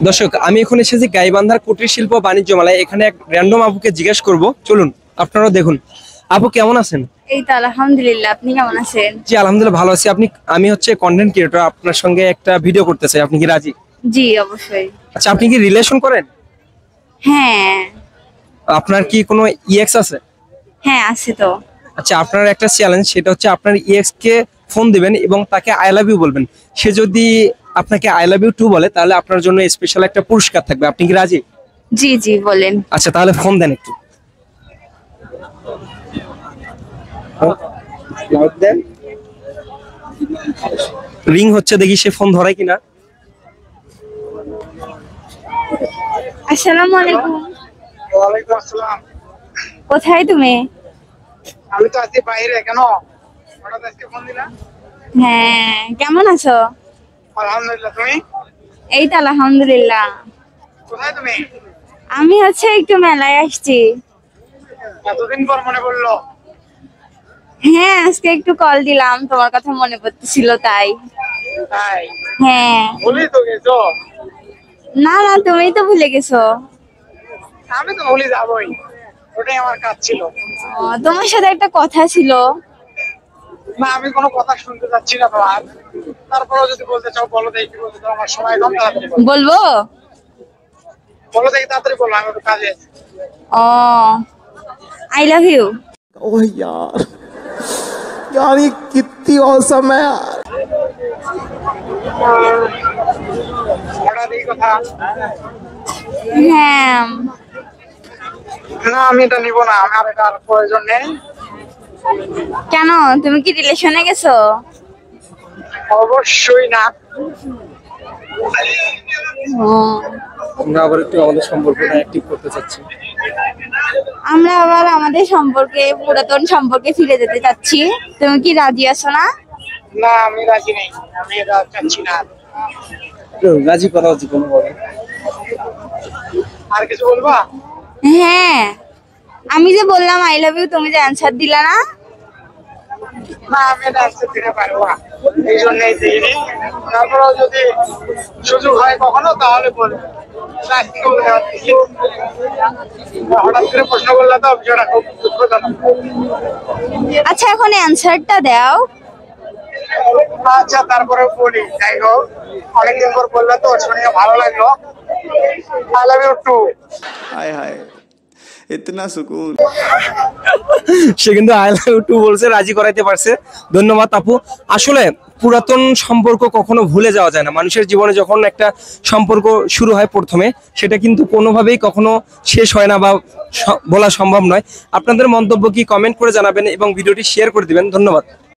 দর্শক, আমি এখন এসেছি গাইবান্ধার কুটির শিল্প বাণিজ্য মেলায়। এখানে এক র্যান্ডম আপুকে জিজ্ঞেস করব, চলুন আপনারা দেখুন। আপু কেমন আছেন? এই তো আলহামদুলিল্লাহ, আপনি কেমন আছেন? জি আলহামদুলিল্লাহ ভালো আছি। আমি হচ্ছে কন্টেন্ট ক্রিয়েটর, আপনার সঙ্গে একটা ভিডিও করতে চাই, আপনি কি রাজি? জি অবশ্যই। আচ্ছা, আপনি কি রিলেশন করেন? হ্যাঁ আপনার কি কোনো ইএক্স আছে? হ্যাঁ আছে তো। আচ্ছা, আপনার একটা চ্যালেঞ্জ, সেটা হচ্ছে আপনার ইএক্স কে ফোন দিবেন এবং তাকে আই লাভ ইউ বলবেন। সে যদি আপনাকে আই লাভ ইউ টু বলে তাহলে আপনার জন্য স্পেশাল একটা পুরস্কার থাকবে, আপনি কি রাজি? জি জি বলেন। আচ্ছা তাহলে ফোন দেন একটু। রিং হচ্ছে, দেখি সে ফোন ধরে কিনা। আসসালামু আলাইকুম। ওয়ালাইকুম আসসালাম। কোথায় তুমি? আমি তো আছি বাইরে। কেন হঠাৎ আজকে ফোন দিলা? হ্যাঁ কেমন আছো? আলহামদুলিল্লাহ, তুমি? এই তো আলহামদুলিল্লাহ। কোথায় তুমি? আমি হচ্ছে একটু মেলায় আসছি। এতদিন পর মনে পড়লো? হ্যাঁ আজকে একটু কল দিলাম, তোমার কথা মনে পড়তেছিল তাই। তাই? হ্যাঁ। ভুলি তো গেছো? না না, তুমিই তো ভুলে গেছো। আমি তো ভুলি যাবোই, ওটাই আমার কাজ ছিল। তোমার সাথে একটা কথা ছিল। না, আমি কোনো কথা শুনতে চাচ্ছি না তোমার। তারপরেও যদি বলতে চাও বলো, দেখি কি বলতে চাও। আমার সময় কম, তাড়াতাড়ি বলো। বলবো? বলো দেখি, তাড়াতাড়ি বলো, আমি একটু কাজে আছি। ও আই লাভ ইউ। ओह यार यार ये कितनी औसम है यार। হঠাৎ এই কথা? হ্যাঁ। না, আমি এটা নিবো না, আমার এটার প্রয়োজন নেই। কেন, তুমি কি রিলেশনে গেছো? অবশ্যই না। আমরা আবার একটু আমাদের সম্পর্কটা অ্যাক্টিভ করতে চাচ্ছি। আমরা আবার আমাদের সম্পর্কে, পুরাতন সম্পর্কে ফিরে যেতে চাচ্ছি। তুমি কি রাজি আছো না? না, আমি রাজি নেই, আমি এটা চাচ্ছি না। রাজি করা হচ্ছে কোনো ভাবে? আর কিছু বলবা? হ্যাঁ, আমি যে বললাম আই লাভ ইউ, তুমি যে অ্যানসার দিলা না। না, আমি এটা আনসার দিতে পারবো না, এই জন্যই দিইনি। তারপরেও যদি সুযোগ হয় কখনো তাহলে বলবো। আজকে বলতে পারছি। হঠাৎ করে প্রশ্ন করলে তো বিষয়টা খুব দুঃখজনক। আচ্ছা এখন অ্যানসারটা দাও। আচ্ছা তারপরে বলি। যাই হোক, অনেকদিন পর বললে তো শুনে ভালো লাগলো। I love you too. हाय हाय इतना सुकून। সে কিন্তু আই লাভ ইউ টু বলছে, রাজি করাইতে পারছে। ধন্যবাদ আপু। আসলে পুরাতন সম্পর্ক কখনো ভুলে যাওয়া যায় না। মানুষের জীবনে যখন একটা সম্পর্ক শুরু হয় প্রথমে, সেটা কিন্তু কোনোভাবেই কখনো শেষ হয় না বা বলা সম্ভব নয়। আপনাদের মন্তব্য কি কমেন্ট করে জানাবেন এবং ভিডিওটি শেয়ার করে দিবেন। ধন্যবাদ।